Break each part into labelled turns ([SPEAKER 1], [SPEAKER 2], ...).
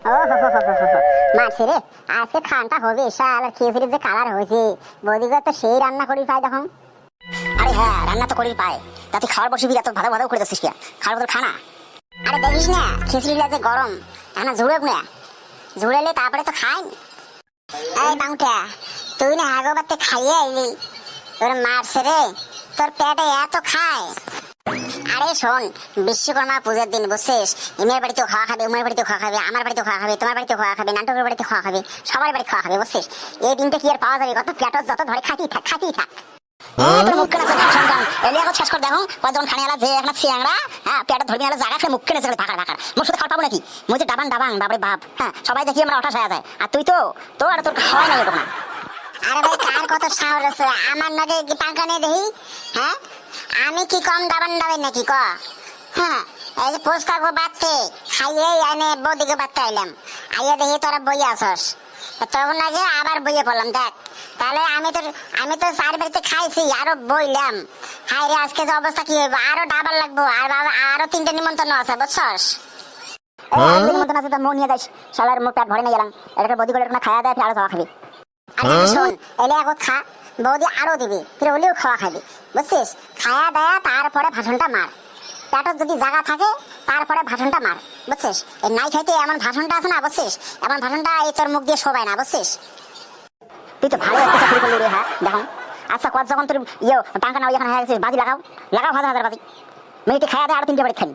[SPEAKER 1] ও হো হো হো হো হো। মারছে রে, আজকে খানটা হবে শাল, আর খিচুড়ির যে কালার হয়েছে, বৌদিকে তো সেই রান্না করি পাই তখন।
[SPEAKER 2] আরে হ্যাঁ, রান্না তো করেই পায়। তা তুই খাওয়ার বসবি, এত ভালো ভালো করে দিচ্ছিস কি? খাওয়ার বদল খানা।
[SPEAKER 1] আরে দেখিস না খিচুড়িটা যে গরম, এখন ঝুড়েব না, ঝুড়েলে তারপরে তো খাই। এই বাউটা, তুই না আগবাতে খাইয়ে আইলি, তোর মারছে রে, তোর পেটে এত খায়। আরে শোন, বিশ্বকর্মা পূজার দিন বুঝছিস, এমের বাড়িতেও খাওয়া খাবে, উমের বাড়িতেও খাওয়া খাবে, আমার বাড়িতেও খাওয়া খাবে, তোমার বাড়িতেও খাওয়া খাবে, নাটকের বাড়িতে খাওয়া খাবে, সবার বাড়ি খাওয়া খাবে বুঝছিস। এই দিনটা কি আর পাওয়া যাবে? কত পেট যত ধরে খাইতেই থাক, খাইতেই থাক।
[SPEAKER 2] তোর মুখ কেন ভাষণ গান এলে এখন শেষ করে দেখো কজন খানে আলা যে এখন চিয়াংরা, হ্যাঁ পেটে ধরবি আলা জায়গা খেয়ে মুখ কেনে ঢাকা ঢাকা মুখ সাথে খাওয়া পাবো নাকি? মুই যে ডাবান ডাবাং বাবরে বাপ, হ্যাঁ সবাই দেখি আমরা অঠাশ হয়ে যায়, আর তুই তো তোর আর তোর খাওয়াই না এরকম না।
[SPEAKER 1] আরে ভাই কার কত সাহস আছে আমার নাকি টাকা নিয়ে দেখি? হ্যাঁ আমি কি কম দাবান দাবাই নাকি ক? হ্যাঁ এই যে পোস্কা গো বাচ্চে খাইয়ে এনে বৌদিকে বাচ্চা আইলাম, আইয়া দেখি তোরা বইয়ে আসস, তখন আগে আবার বইয়ে পড়লাম। দেখ তাহলে আমি তো চার বাড়িতে খাইছি, আরো বইলাম। হাই রে আজকে যে অবস্থা কি হইব, আরো ডাবার লাগবো, আর বাবা আরো 3টে নিমন্ত্রণ আছে বুঝছস।
[SPEAKER 2] নিমন্ত্রণ আছে তো মন নিয়ে যাইস, শালার মুখ পেট ভরে না গেলাম, এটাকে বদি করে খাওয়া দেয় আরো খাওয়া খাবি।
[SPEAKER 1] আরে শোন, এলে এখন খা, বৌদি আরো দিবি, তুই ওলিও খাওয়া খাবি বুঝছিস। খায়া দেয়া তারপরে ভাষণটা মার, পেটত যদি জায়গা থাকে তারপরে ভাষণটা মার বুঝছিস। এই নাই খাইতে এমন ভাষণটা আছে না বুঝছিস, এমন ভাষণটা এই তোর মুখ দিয়ে শোভায় না বুঝছিস।
[SPEAKER 2] তুই তো ভালো একটা চাকরি করলি রে, হ্যাঁ দেখো। আচ্ছা কত যখন তোর টাকা নাও এখানে হয়ে গেছিস, বাজি লাগাও লাগাও, হাজার হাজার বাজি, মেয়েটি খাওয়া দেয় আরো 3টে বাড়ি খাবি,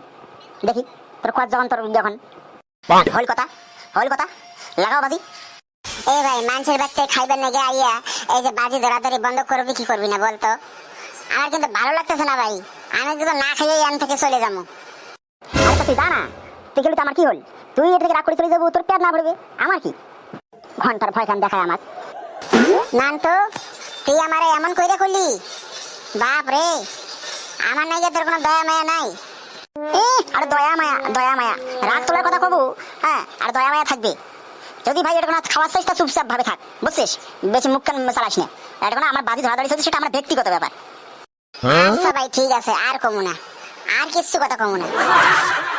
[SPEAKER 2] দেখি তোর কত যখন তোর যখন হল কথা লাগাও বাজি।
[SPEAKER 1] এই ভাই মানুষের বাচ্চা খাইবেন নাকি আইয়া এই যে বাজি ধরাধরি বন্ধ করবি কি করবি না বলতো? আমার কিন্তু ভালো লাগতেছে না ভাই, আমি কিন্তু না খাইয়ে এখান থেকে চলে যাবো।
[SPEAKER 2] আরে তুই জানা তুই গেলি তো আমার কি হল? তুই এটা থেকে রাগ করে চলে যাবো, তোর পেট না ভরবে, আমার কি? ঘন্টার ভয় খান দেখায় আমার।
[SPEAKER 1] নান্টু তুই আমারে এমন কইরা করলি, বাপ রে, আমার নাই তোর কোনো দয়া মায়া নাই।
[SPEAKER 2] আরে দয়া মায়া রাগ তোলার কথা কবু, হ্যাঁ আর দয়া মায়া থাকবে। যদি ভাই এটা কোনো খাওয়ার চাইস তা চুপচাপ ভাবে থাক বুঝছিস, বেশি মুখ কান চালাস না। এটা কোনো আমার বাজি ধরাধরি চলছে, সেটা আমার ব্যক্তিগত ব্যাপার।
[SPEAKER 1] আচ্ছা ভাই ঠিক আছে, আর কমু না, আর কিছু কথা কমু না।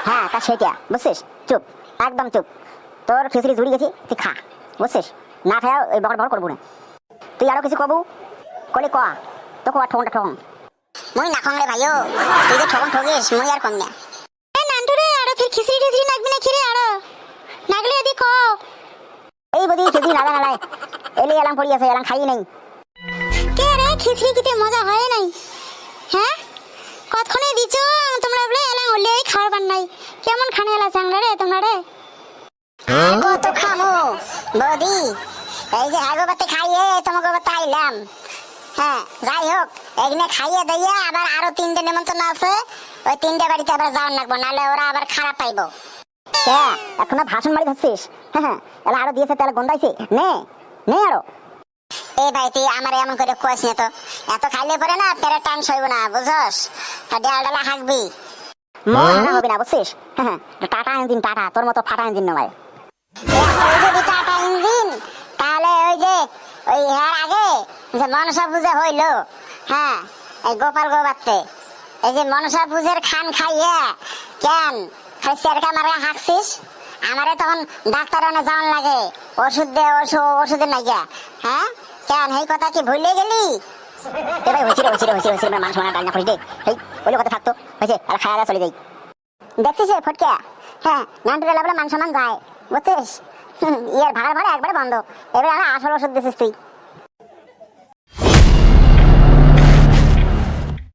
[SPEAKER 2] হ্যাঁ তা সেটা বুঝছিস, চুপ একদম চুপ। তোর খিচুড়ি জুড়ি গেছি, তুই খা বুঝছিস, না খাওয়া ওই বকর বকর করবো না। তুই আরো কিছু কবু কলে ক, তো কো ঠকনটা ঠকন।
[SPEAKER 1] মুই না খংরে ভাইও, তুই যে ঠকন ঠকিস মুই আর কম না।
[SPEAKER 2] নান্টু রে আরো ফির খিচুড়ি টিচুড়ি নাগবি না খিরে আরো নাগলে এদি ক। এই বদি খিচুড়ি নালা নালায় এলে এলাম পড়ি আছে, এলাম খাই নাই।
[SPEAKER 1] কে রে খিচুড়ি কিতে মজা হয় নাই? হ্যাঁ কতক্ষণে দিছো তোমরা বলে এলাম হলে খাওয়ার পান নাই, কেমন খানে এলা চাংরা রে তোমরা রে? কত খামু বৌদি, এই যে আগবাতে খাইয়ে তোমাকে বাতে আইলাম। হ্যাঁ যাই হোক, এখানে খাইয়ে দিয়ে আবার আরো 3টে নিমন্ত্রণ আছে, ওই 3টে বাড়িতে আবার যাওয়ার লাগবো, নাহলে ওরা আবার খারাপ পাইবো।
[SPEAKER 2] হ্যাঁ এখন ভাষণ মারি ধরছিস, হ্যাঁ এলা আরো দিয়েছে তাহলে গন্ধাইছে নে নে আরো।
[SPEAKER 1] এই ভাই তুই আমার এমন করে কোয়াস না তো, এত খাইলে পরে না পেটের টান সইব না বুঝছস, ডাল ডালা হাঁকবি।
[SPEAKER 2] মনে হবে না বুঝছিস, হ্যাঁ টাটা ইঞ্জিন টাটা, তোর মতো ফাটা ইঞ্জিন নয়।
[SPEAKER 1] যদি টাটা ইঞ্জিন, তাহলে ওই যে ওই এর আগে যে মনসা পূজা হইলো, হ্যাঁ এই গোপাল গোবাতে, এই যে মনসা পূজার খান খাইয়ে কেন খালি চেরকা মারা হাঁকছিস? আমারে তখন ডাক্তার অনে যাওয়ান লাগে, ওষুধ দে ওষুধের নাই গিয়া, হ্যাঁ কেন এই কথা কি ভুলে গেলি?
[SPEAKER 2] এবার হয়েছে মানুষ মানা ডাল না করিস দে, এই ওইলে কথা থাকতো হয়েছে, আর খাওয়া দাওয়া চলে যাই।
[SPEAKER 1] দেখছিস ফটকে, হ্যাঁ নান্টুরে লাগলে মান সম্মান যায় বুঝছিস, ইয়ের ভাড়া একবারে বন্ধ, এবার আসল ওষুধ দিছিস তুই।